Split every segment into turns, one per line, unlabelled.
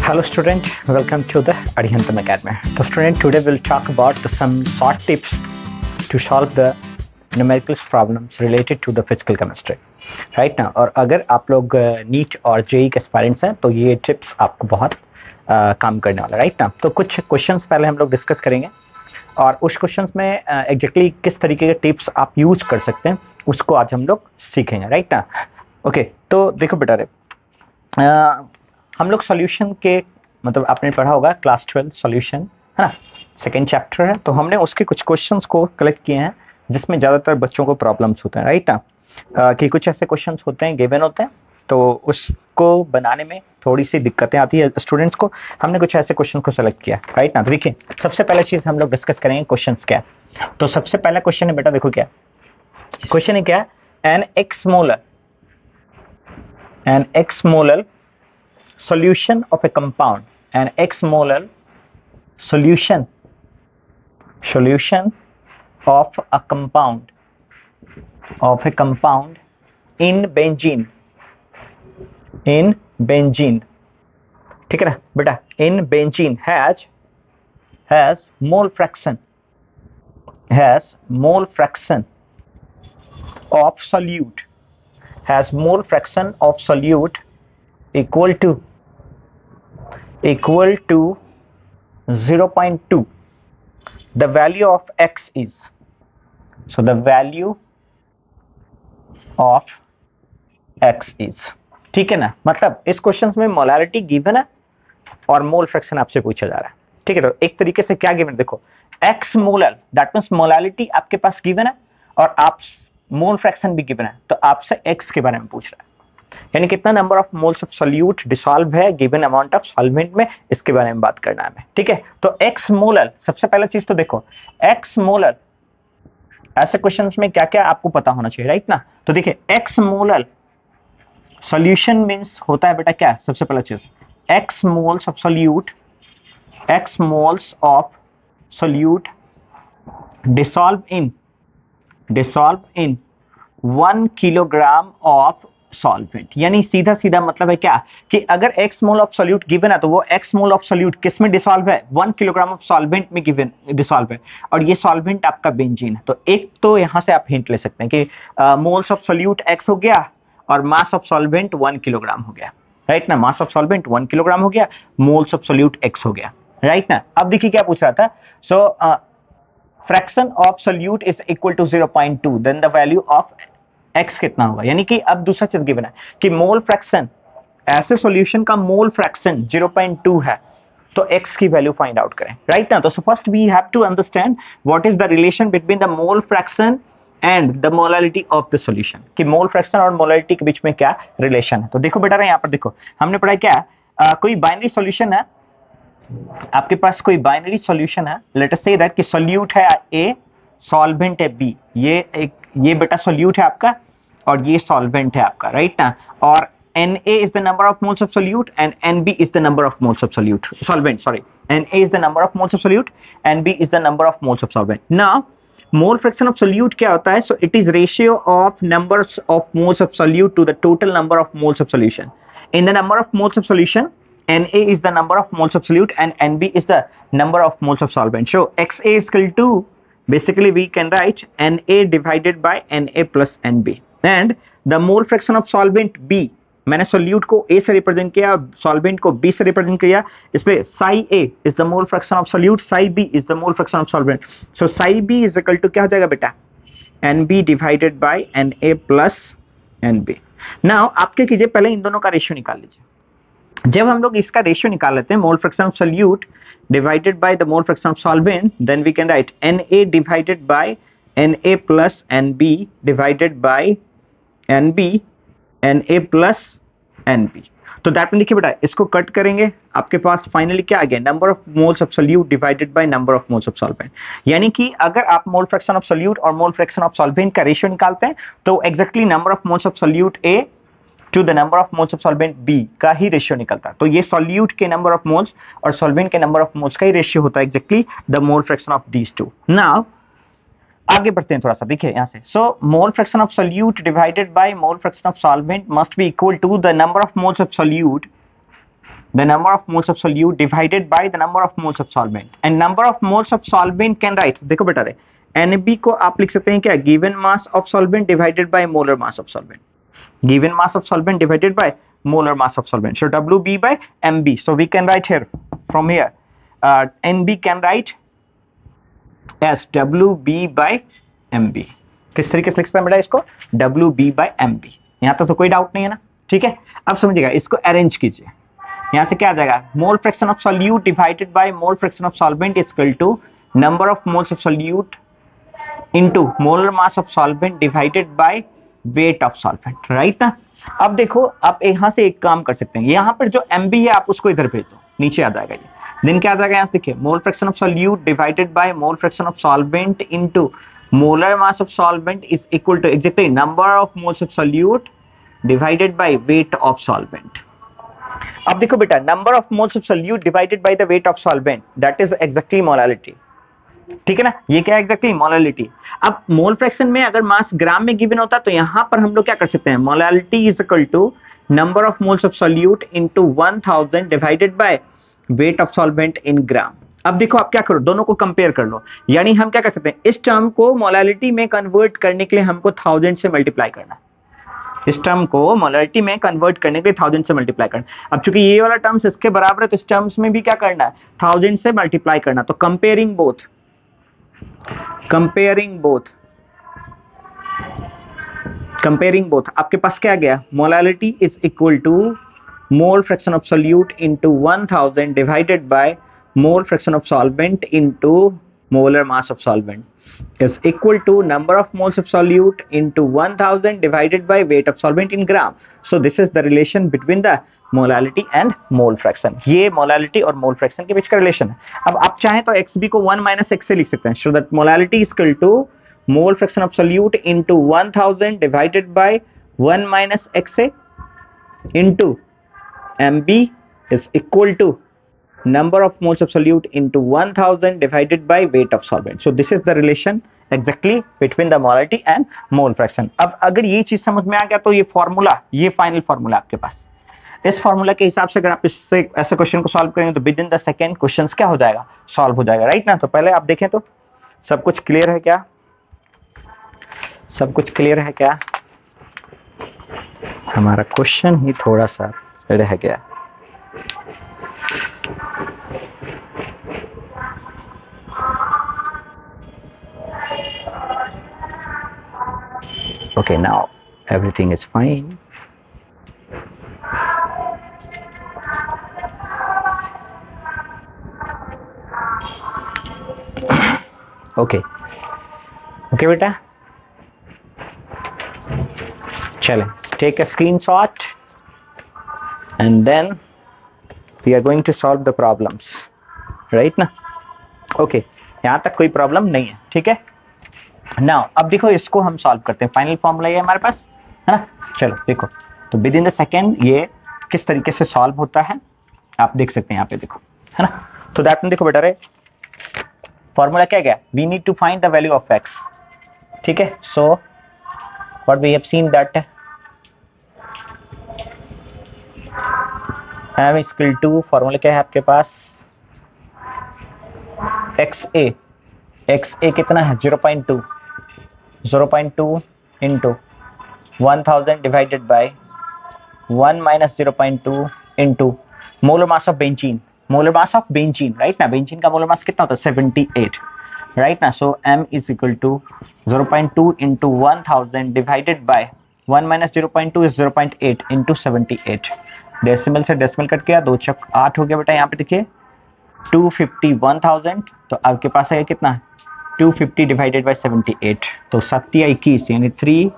Hello student, welcome to the Adihantam Academy. So student, today we'll talk about some short tips to solve the numerical problems related to the physical chemistry. Right now, और अगर आप लोग NEET और JEE के aspirants हैं तो ये tips आपको बहुत काम करने वाला है. राइट ना, तो कुछ क्वेश्चंस पहले हम लोग डिस्कस करेंगे और उस क्वेश्चंस में एग्जैक्टली किस तरीके के टिप्स आप यूज कर सकते हैं उसको आज हम लोग सीखेंगे. राइट ना, ओके. तो देखो बेटा रे, हम लोग सॉल्यूशन के मतलब आपने पढ़ा होगा क्लास 12 सॉल्यूशन है ना, सेकेंड चैप्टर है. तो हमने उसके कुछ क्वेश्चंस को कलेक्ट किए हैं जिसमें ज़्यादातर बच्चों को प्रॉब्लम्स होते हैं. राइट ना, कि कुछ ऐसे क्वेश्चंस होते हैं गिवन होते हैं तो उसको बनाने में थोड़ी सी दिक्कतें आती है स्टूडेंट्स को. हमने कुछ ऐसे क्वेश्चन को सेलेक्ट किया. राइट ना, तो देखिए सबसे पहला चीज़ हम लोग डिस्कस करेंगे क्वेश्चन क्या है. तो सबसे पहला क्वेश्चन है बेटा, देखो क्या क्वेश्चन है. क्या है? an x molar solution of a compound, an x molar solution of a compound in benzene, ठीक है ना बेटा, in benzene has mole fraction of solute equal to 0.2. The value of x is, so the value of x is, ठीक है ना. मतलब इस question में मोलारिटी गिवन है और मोल फ्रैक्शन आपसे पूछा जा रहा है. ठीक है, तो एक तरीके से क्या गिवन, देखो x molar, that means molarity आपके पास गिवन है और आप मोल फ्रैक्शन भी गिवन है, तो आपसे x के बारे में पूछ रहा है. यानी कितना number of moles of solute dissolve है गिवन अमाउंट ऑफ सॉल्वेंट में, इसके बारे में बात करना है हमें. ठीक है, तो x मोलर, सबसे पहला चीज तो देखो x मोलर, ऐसे क्वेश्चंस में क्या क्या आपको पता होना चाहिए. राइट ना, तो देखिए x मोलर सॉल्यूशन मींस होता है बेटा क्या, सबसे पहला चीज x moles of solute dissolve in 1 kilogram of solvent. यानी सीधा सीधा मतलब है क्या कि अगर x mole of solute given है तो वो x मोल ऑफ सॉल्यूट किस में डिसॉल्व है, 1 किलोग्राम ऑफ सॉल्वेंट में गिवन डिसॉल्व है, और ये सॉल्वेंट आपका बेंजीन है. तो एक तो यहां से आप हिंट ले सकते हैं कि मोल्स ऑफ सॉल्यूट x हो गया और मास ऑफ सॉल्वेंट 1 किलोग्राम हो गया. राइट ना, मास ऑफ सॉल्वेंट 1 किलोग्राम हो गया, मोल्स ऑफ सॉल्यूट x हो गया. राइट ना, अब देखिए क्या पूछ रहा था. So fraction of solute is equal to 0.2, then the value of x कितना होगा. यानी कि अब दूसरा चीज गिवन है कि मोल फ्रैक्शन, ऐसे सॉल्यूशन का मोल फ्रैक्शन 0.2 है, तो x की वैल्यू फाइंड आउट करें. राइट ना, तो first we have to understand what is the relation between the mole fraction and the molarity of the solution, कि मोल फ्रैक्शन और मोलारिटी के बीच में क्या रिलेशन है. तो देखो बेटा यहाँ पर देखो हमने पढ़ा क्या, कोई बाइनरी सॉल्यूशन है आपके पास, कोई बाइनरी सॉल्यूशन है. लेट अस से दैट कि सॉल्यूट है A, सॉल्वेंट है B. ये बेटा सॉल्यूट है आपका और ये सॉल्वेंट है आपका. राइट ना, और Na is the number of moles of solute and Nb is the number of moles of solute solvent. Sorry, Na is the number of moles of solute, Nb is the number of moles of solvent. Now mole fraction of solute क्या होता है, so it is ratio of numbers of moles of solute to the total number of moles of solution. In the number of moles of solution, Na is the number of moles of solute and Nb is the number of moles of solvent. So Xa is equal to, basically we can write Na divided by Na plus Nb, and the mole fraction of solvent B, मैंने solute को A से represent किया, solvent को B से represent किया, इसलिए psi A is the mole fraction of solute, psi B is the mole fraction of solvent. So psi B is equal to क्या हो जाएगा बेटा, Nb divided by Na plus Nb. Now आप क्या कीजिए, पहले इन दोनों का रेशियो निकाल लीजिए. जब हम लोग इसका रेशियो निकाल लेते हैं, mole fraction of solute divided by the mole fraction of solvent, then we can write Na divided by Na plus Nb divided by Nb Na plus Nb. तो दैट में देखिए बेटा इसको कट करेंगे, आपके पास फाइनली क्या आ गया, number of moles of solute divided by number of moles of solvent. यानी कि अगर आप मोल फ्रैक्शन ऑफ सॉल्यूट और मोल फ्रैक्शन ऑफ सॉल्वेंट का रेशियो निकालते हैं तो exactly number of moles of solute A to the number of moles of solvent B का ही रेशियो निकलता है. तो ये सॉल्यूट के नंबर ऑफ मोल्स और सॉल्वेंट के नंबर ऑफ मोल्स का ही रेशियो होता है, exactly the mole fraction of these two. Now आगे बढ़ते हैं थोड़ा सा, देखिए यहाँ से. So mole fraction of solute divided by mole fraction of solvent must be equal to the number of moles of solute the number of moles of solute divided by the number of moles of solvent, and number of moles of solvent can write, देखो बेटा रे, NB को आप लिख सकते हैं क्या, given mass of solvent divided by molar mass of solvent, given mass of solvent divided by molar mass of solvent, so WB by MB. So we can write here, from here, NB can write as WB by MB. किस तरीके से लिख सकते हैं बेटा इसको, WB by MB. यहाँ तक तो कोई डाउट नहीं है ना, ठीक है. अब समझिएगा, इसको अरेंज कीजिए. यहाँ से क्या आ जाएगा, mole fraction of solute divided by mole fraction of solvent is equal to number of moles of solute into molar mass of solvent divided by weight of solvent, right ना. अब देखो, आप यहाँ से एक काम कर सकते हैं, यहाँ पर जो MB है आप उसको इधर भेज दो, नीचे आ जाएगा ये. देन क्या आ जाएगा, यहाँ से देखिए, mole fraction of solute divided by mole fraction of solvent into molar mass of solvent is equal to exactly number of moles of solute divided by weight of solvent. अब देखो बेटा, number of moles of solute divided by the weight of solvent, that is exactly molality, ठीक है ना. ये क्या है, exactly molality. अब मोल फ्रैक्शन में अगर मास ग्राम में गिवन होता तो यहां पर हम लोग क्या कर सकते हैं, molality is equal to number of moles of solute into 1000 divided by weight of solvent in gram. अब देखो, आप क्या करो, दोनों को कंपेयर कर लो. यानी हम क्या कर सकते हैं, इस टर्म को मोलालिटी में कन्वर्ट करने के लिए हमको 1000 से मल्टीप्लाई करना, इस टर्म को मोलालिटी में कन्वर्ट करने के लिए 1000 से मल्टीप्लाई करना. अब चूंकि ये वाला टर्म्स इसके बराबर है तो इस टर्म्स में भी क्या करना है, 1000 से मल्टीप्लाई करना. तो कंपेयरिंग बोथ आपके पास क्या गया, molality is equal to mole fraction of solute into 1000 divided by mole fraction of solvent into molar mass of solvent is equal to number of moles of solute into 1000 divided by weight of solvent in gram. So this is the relation between the molality and mole fraction. ये molality और mole fraction के बीच का relation है. अब आप चाहें तो XB को 1 minus X से लिख सकते हैं. So that molality is equal to mole fraction of solute into 1000 divided by 1 minus XA into MB is equal to number of moles of solute into 1000 divided by weight of solvent. So this is the relation exactly between the molality and mole fraction. अब अगर ये चीज समझ में आ गया तो ये formula, ये फाइनल फॉर्मूला आपके पास, इस फॉर्मूला के हिसाब से अगर आप इससे ऐसे क्वेश्चन को सॉल्व करेंगे तो with in the second questions क्या हो जाएगा, सॉल्व हो जाएगा, राइट ना. तो पहले आप देखें तो सब कुछ क्लियर है क्या, सब कुछ क्लियर है क्या. हमारा क्वेश्चन ही थोड़ा सा रह गया. Okay, now everything is fine. Okay, okay बेटा, चलें, take a screenshot and then we are going to solve the problems, right ना. Okay, यहाँ तक कोई प्रॉब्लम नहीं है, ठीक है. नाउ अब देखो, इसको हम सॉल्व करते हैं. फाइनल फॉर्मूला ये हमारे पास है ना. चलो देखो, तो विद इन द सेकेंड ये किस तरीके से सॉल्व होता है आप देख सकते हैं यहाँ पे, देखो है ना. तो दैट में देखो बेटा रे, फॉर्मूला क्या गया, we need to find the value of x, ठीक है. So what we have seen that m is equal to, formula क्या है आपके पास, XA कितना है 0.2 into 1000 divided by 1 minus 0.2 into molar mass of benzene, right ना. बेंजीन का molar mass कितना होता है 78, right ना. सो m is equal to 0.2 into 1000 divided by 1 minus 0.2 is 0.8 into 78. Decimal से डेसिमल कट गया, 2 चौक 8 हो गया बेटा. यहाँ पे देखिए 251,000, तो आपके पास है कितना 250 डिवाइडेड बाय 78, तो 7 या 21 यानी 3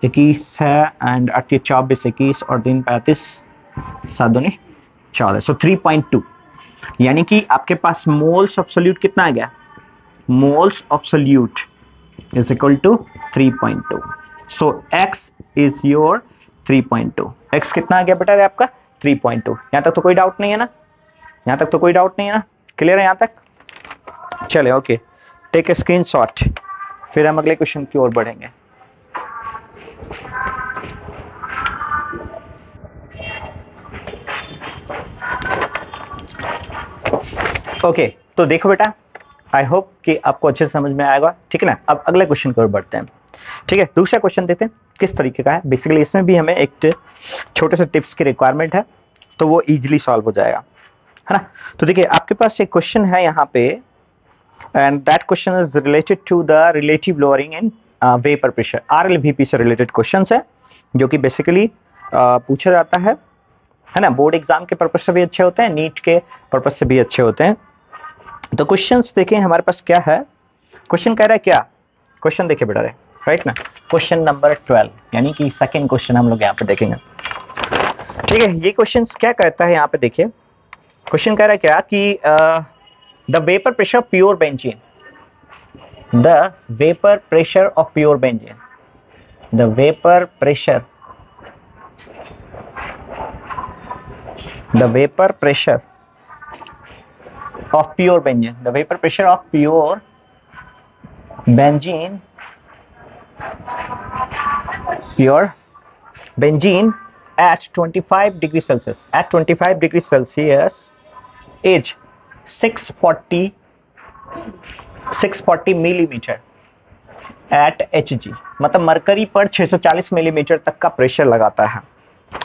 21 है एंड 8 24 21 और 3 35 7 दूनी 14, सो 3.2. यानी कि आपके पास मोल्स ऑफ सोल्यूट कितना आ गया, moles of solute is equal to 3.2. So x is your 3.2. x कितना आ गया बेटा आपका 3.2. यहाँ तक तो कोई डाउट नहीं है ना, यहाँ तक तो कोई डाउट नहीं है ना, क्लियर है यहाँ तक. चले ओके, टेक ए स्क्रीनशॉट, फिर हम अगले क्वेश्चन की ओर बढ़ेंगे. ओके तो देखो बेटा, आई होप कि आपको अच्छे से समझ में आएगा, ठीक है ना। अब अगले क्वेश्चन की ओर बढ़ते हैं, ठीक है। दूसरा क्वेश्चन देखते हैं किस तरीके का है। बेसिकली इसमें भी हमें एक छोटे से टिप्स की रिक्वायरमेंट है, तो वो इजीली सॉल्व हो जाएगा, है ना। तो देखिए आपके पास एक क्वेश्चन है यहाँ पे, and that question is related to the relative lowering in vapour pressure. RLVP से रिलेटेड क्वेश्चन है, जो कि बेसिकली पूछा जाता है ना। बोर्ड एग्जाम के पर्पज से भी अच्छे होते हैं, नीट के पर्पज से भी अच्छे होते हैं। तो क्वेश्चंस देखिए हमारे पास क्या है। क्वेश्चन कह रहा है क्या, क्वेश्चन देखिए बेटा रे, राइट ना। क्वेश्चन नंबर 12 यानी कि सेकंड क्वेश्चन हम लोग यहाँ पे देखेंगे, ठीक है। ये क्वेश्चन क्या कहता है यहाँ पे देखिए। क्वेश्चन कह रहा है क्या कि the vapour pressure of pure benzene, the vapour pressure of pure benzene, the vapour pressure, the vapor pressure of pure benzene, the vapor pressure of pure benzene, pure benzene at 25 degrees Celsius, at 25 degrees Celsius is 640 millimeter at Hg, मतलब mercury पर 640 millimetre तक का pressure लगाता है।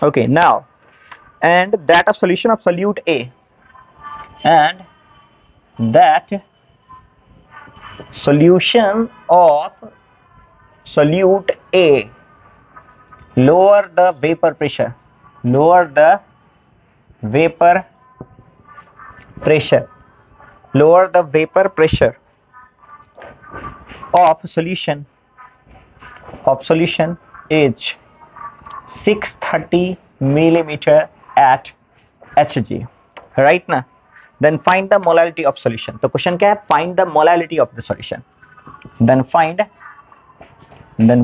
Okay now, and that of solution of solute A, and that solution of solute A lower the vapor pressure, lower the vapor pressure, lower the vapor pressure of solution is 630 millimeter at Hg, right ना। then find the molality of solution। तो question क्या है, find the molality of the solution, then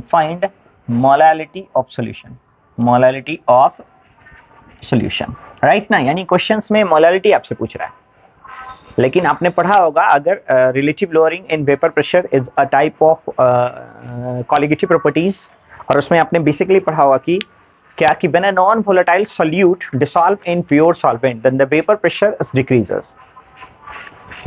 find molality of solution, molality of solution, right ना। यानी questions में molality आपसे पूछ रहा है, लेकिन आपने पढ़ा होगा अगर relative lowering in vapour pressure is a type of colligative properties, और उसमें आपने बेसिकली पढ़ा होगा कि क्या कि when a non-volatile solute dissolve in pure solvent then the vapor pressure decreases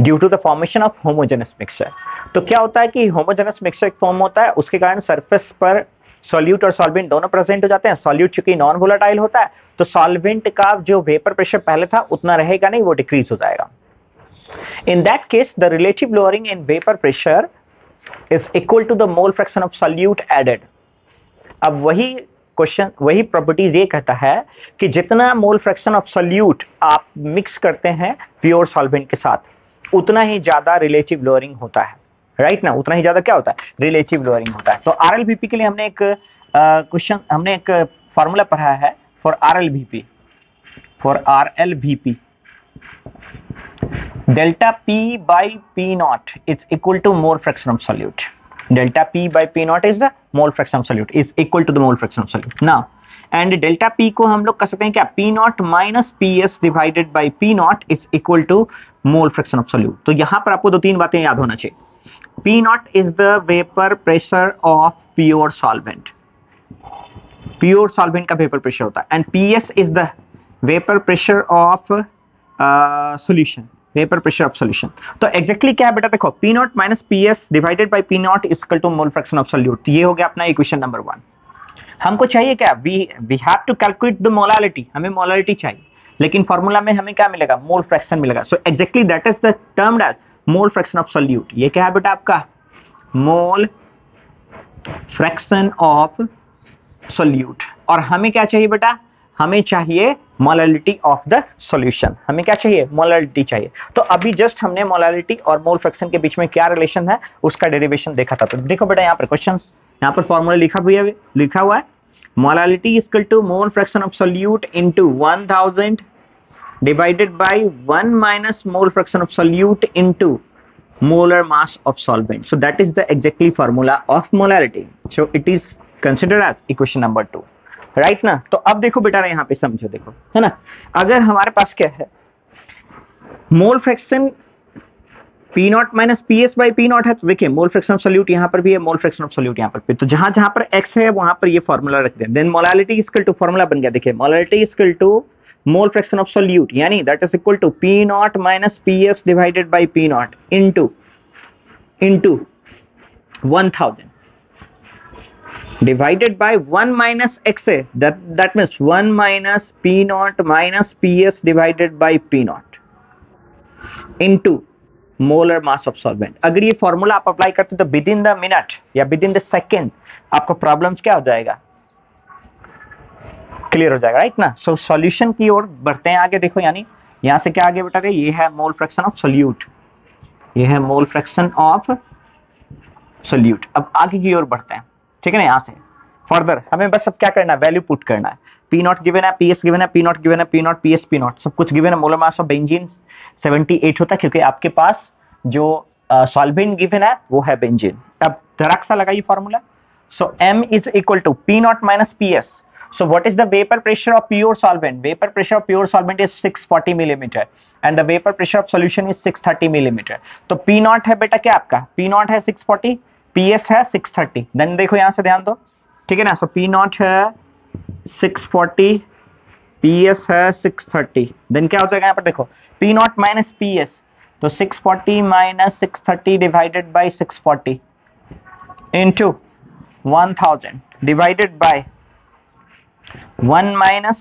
due to the formation of homogeneous mixture। तो क्या होता है कि homogeneous mixture फॉर्म होता है, उसके कारण सरफेस पर solute और solvent दोनों प्रेजेंट हो जाते हैं। solute चूंकि नॉन वोलेटाइल होता है तो solvent का जो वेपर प्रेशर पहले था उतना रहेगा नहीं, वो डिक्रीज हो जाएगा। In that case the relative lowering in vapor pressure is equal to the mole fraction of solute added। अब वही क्वेश्चन, वही प्रॉपर्टीज ये कहता है कि जितना मोल फ्रैक्शन ऑफ सॉल्यूट आप मिक्स करते हैं प्योर सॉल्वेंट के साथ उतना ही ज्यादा रिलेटिव लोअरिंग होता है, राइट ना। उतना ही ज्यादा क्या होता है, रिलेटिव लोअरिंग होता है। तो आरएलवीपी के लिए हमने एक क्वेश्चन, हमने एक फॉर्मूला पढ़ा है for RLVP, delta P by P naught is equal to mole fraction of solute. delta P by P naught is the mole fraction of solute, is equal to the mole fraction of solute now, and delta P को हम लोग कर सकते हैं क्या, P naught minus PS divided by P naught is equal to mole fraction of solute। तो यहाँ पर आपको दो तीन बातें याद होना चाहिए। P naught is the vapor pressure of pure solvent, pure solvent का vapor pressure होता है, and PS is the vapor pressure of solution, vapour pressure of solution. तो एग्जैक्टली क्या है बेटा, देखो P not minus P S divided by P not equal to mole fraction of solute. ये हो गया अपना इक्वेशन नंबर 1। हमको चाहिए क्या, we have to calculate the molality, हमें मोलालिटी चाहिए, लेकिन फॉर्मूला में हमें क्या मिलेगा, मोल फ्रैक्शन मिलेगा। So exactly that is the termed as mole fraction of solute. ये क्या है बेटा आपका, मोल फ्रैक्शन ऑफ सॉल्यूट। और हमें क्या चाहिए बेटा, हमें चाहिए मोलालिटी ऑफ द सॉल्यूशन। हमें क्या चाहिए, मोलालिटी चाहिए। तो अभी जस्ट हमने मोलालिटी और मोल फ्रैक्शन के बीच में क्या रिलेशन है उसका डेरिवेशन देखा था। तो देखो बेटा यहाँ पर क्वेश्चन, यहाँ पर फॉर्मूला लिखा हुआ है molality equal to mole fraction of solute into 1000 divided by 1 minus mole fraction of solute into molar mass of solvent। so that is the exactly formula of molarity, so it is considered as equation number 2, right ना। तो अब देखो बेटा यहाँ पे समझो, देखो है ना, अगर हमारे पास क्या है, mole fraction P not minus P S by P not है, तो देखिए मोल फ्रैक्शन ऑफ सॉल्यूट यहाँ पर भी है, मोल फ्रैक्शन ऑफ सॉल्यूट यहाँ पर भी, तो जहां जहां पर एक्स है वहां पर ये फॉर्मूला रख दें, then molality equal to formula बन गया। देखिए molality equal to mole fraction of solute, यानी that is equal to P not minus P S divided by P naught into 1000 divided by 1 minus XA, that means 1 minus P naught minus PS divided by P naught into molar mass of solvent। अगर ये formula आप apply करते तो with in the minute या with in the second आपको problems क्या हो जाएगा, क्लियर हो जाएगा, राइट ना। सो सॉल्यूशन की ओर बढ़ते हैं आगे। देखो यानी यहां से क्या आगे बढ़ा रहे, ये है मोल फ्रैक्शन ऑफ सोल्यूट, ये है मोल फ्रैक्शन ऑफ सोल्यूट। अब आगे की ओर बढ़ते हैं, ठीक है ना। यहां से फर्दर हमें बस अब क्या करना है, वैल्यू पुट करना है। पी नॉट गिवन है, पी एस गिवन है, पी नॉट गिवन है, P not, P S, P not सब कुछ गिवन है। मोलर मास ऑफ बेंजीन 78 होता है क्योंकि आपके पास जो सॉल्वेंट गिवन है वो है बेंजीन। अब धड़क सा लगाइए formula. So m is equal to P not minus P S. So what is the vapor pressure of pure solvent? Vapor pressure of pure solvent is 640 millimeter and the vapor pressure of solution is 630 millimeter। तो P not है बेटा क्या आपका, P not है 640, PS है 630। Then देखो यहाँ से ध्यान दो, ठीक है ना। सो P नॉट है 640, PS है 630। देन क्या हो जाएगा यहाँ पर देखो, P नॉट माइनस PS, तो 640 minus 630 divided by 640 into 1000 divided by 1 minus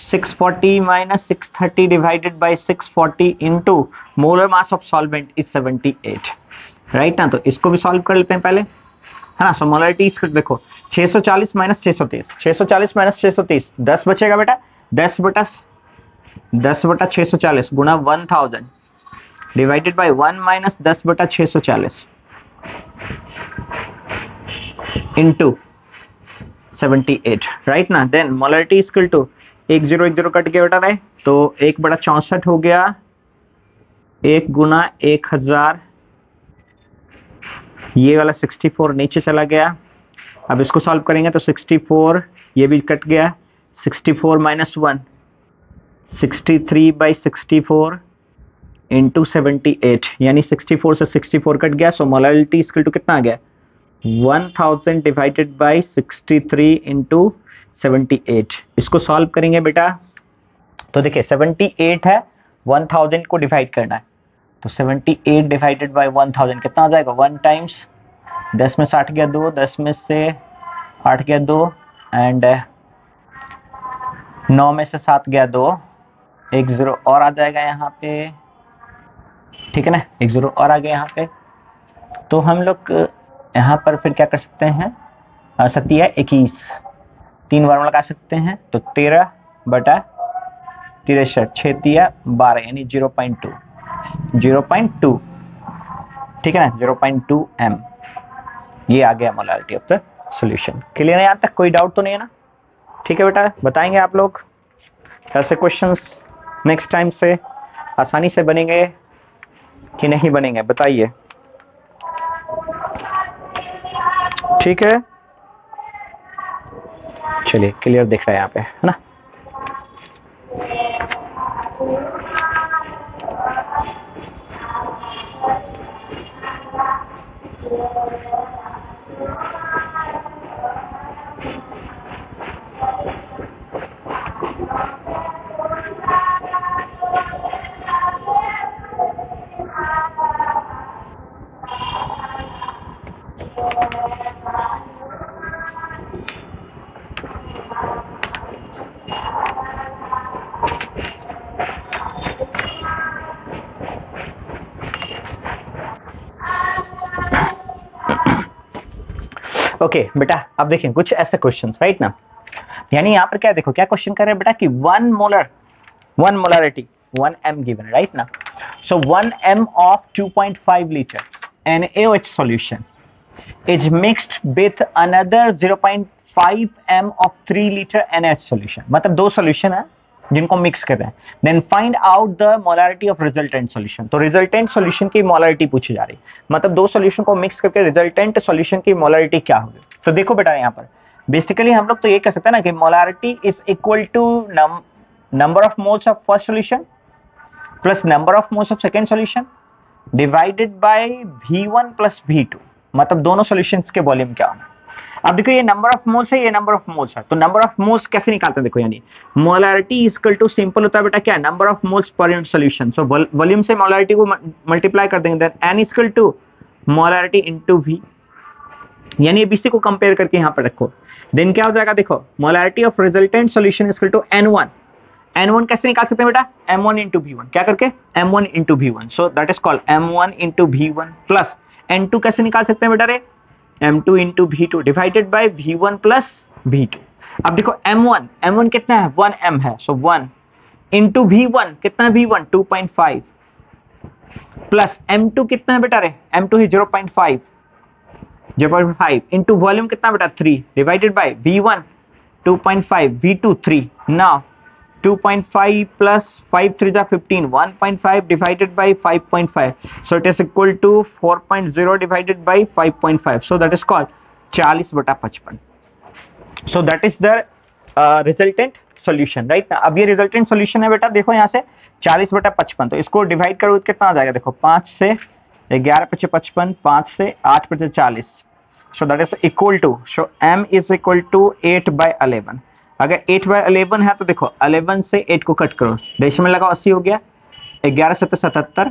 640 minus 630 divided by 640 into molar mass of solvent is 78, right ना। तो इसको भी सॉल्व कर लेते हैं पहले, है ना। सो मोलरिटी इसको देखो 640 माइनस 630, 640 माइनस 630 10 बचेगा बेटा, 10 बटा 640 गुना 1000 डिवाइडेड बाय 1 माइनस 10 बटा 640 इंटू 78, राइट ना। देन मोलरिटी इक्वल टू 1010 कट के बेटा रहे तो 1/64 हो गया, 1 गुना 1000, ये वाला 64 नीचे चला गया। अब इसको सॉल्व करेंगे तो 64 ये भी कट गया, 64 माइनस 1 63/64 इंटू 78, यानी 64 से 64 कट गया। सो मोलरिटी इक्वल टू कितना आ गया, 1000 डिवाइडेड बाई 63 इंटू 78। इसको सॉल्व करेंगे बेटा तो देखिए 78 है, 1000 को डिवाइड करना है, तो 78 डिवाइडेड बाई 1000 कितना आ जाएगा, 1 टाइम्स 10 में से 8 गया 2, 10 में से 8 गया 2 एंड 9 में से 7 गया 2, 1 0 और आ जाएगा यहाँ पे, ठीक है ना। 1 0 और आ गया यहाँ पे। तो हम लोग यहाँ पर फिर क्या कर सकते हैं, 7 21 3 बार लगा सकते हैं, तो 13 बटा 63 6 12 यानी 0.2, ठीक है ना, 0.2 m। ये आ गया molarity of the solution. Clear है यहाँ तक, कोई डाउट तो नहीं है ना। ठीक है बेटा, बताएंगे आप लोग ऐसे क्वेश्चंस नेक्स्ट टाइम से आसानी से बनेंगे कि नहीं बनेंगे, बताइए। ठीक है, चलिए क्लियर दिख रहा है यहाँ पे, है ना। ओके बेटा, अब देखें कुछ ऐसे क्वेश्चंस, राइट ना। यानी यहाँ पर क्या देखो, क्या क्वेश्चन कर रहे हैं बेटा कि 1 मोलरिटी 1 m गिवन, राइट ना। सो 1 m of 2.5 litre NaOH solution is mixed with another 0.5 m of 3 liter NaOH solution। मतलब दो सॉल्यूशन है जिनको मिक्स कर रहे हैं। Then find out the molarity of resultant solution. तो रिजल्टेंट सॉल्यूशन की मोलरिटी पूछी जा रही, मतलब दो सॉल्यूशन को मिक्स करके रिजल्टेंट सॉल्यूशन की मोलरिटी क्या होगी। तो देखो बेटा यहाँ पर बेसिकली हम लोग तो ये कह सकते हैं ना कि molarity is equal to number of moles of first solution plus number of moles of second solution divided by V1 plus V2, मतलब दोनों सॉल्यूशंस के वॉल्यूम क्या होना। अब देखो ये नंबर ऑफ मोल्स है, ये नंबर ऑफ मोल्स है, तो नंबर ऑफ मोल्स कैसे निकालते हैं देखो, यानी molarity is equal to simple होता है बेटा क्या, number of moles per unit solution. So volume से मोलैरिटी को मल्टीप्लाई कर देंगे, then N is equal to molarity into V, यानी एबीसी को कंपेयर करके यहां पर रखो। देन क्या हो जाएगा देखो, molarity of resultant solution is equal to n1। n1 कैसे निकाल सकते हैं बेटा, m1 into v1, क्या करके m1 into v1, so that is called m1 into v1 plus n2 कैसे निकाल सकते हैं बेटा रे, m2 into v2 divided by v1 plus v2। अब देखो m1 कितना है, 1m है, सो 1 into v1 कितना है, v1 2.5 प्लस m2 कितना है बेटा रे, m2 है 0.5 into वॉल्यूम कितना बेटा 3 divided by v1 2.5 v2 3। Now 2.5 plus 5 3 जा 15, 1.5 divided by 5.5, so it is equal to 4.0 divided by 5.5, so that is called 40/55। so that is the resultant solution, right? अब ये resultant solution है बेटा, देखो यहाँ से 40/55, तो इसको डिवाइड करो कितना आ जाएगा देखो, 5 से 11 × 55, 5 से 8 × 40, so that is equal to, so m is equal to 8/11। अगर 8/11 है तो देखो 11 से 8 को कट करो, डेसिमल लगाओ, 80 हो गया, 11 7 77,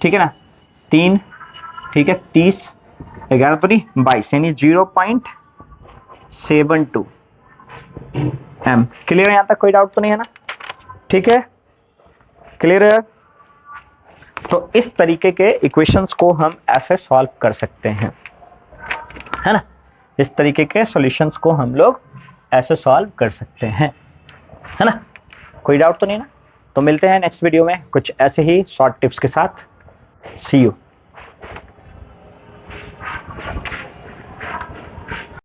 ठीक है ना, 3, ठीक है 30, 11 तो नहीं 22, यानी 0.72 m। क्लियर है, यहाँ तक कोई डाउट तो नहीं है ना, ठीक है, क्लियर है। तो इस तरीके के इक्वेशंस को हम ऐसे सॉल्व कर सकते हैं, है ना, इस तरीके के सॉल्यूशंस को हम लोग ऐसे सॉल्व कर सकते हैं, है ना, कोई डाउट तो नहीं ना। तो मिलते हैं नेक्स्ट वीडियो में कुछ ऐसे ही शॉर्ट टिप्स के साथ। सी यू।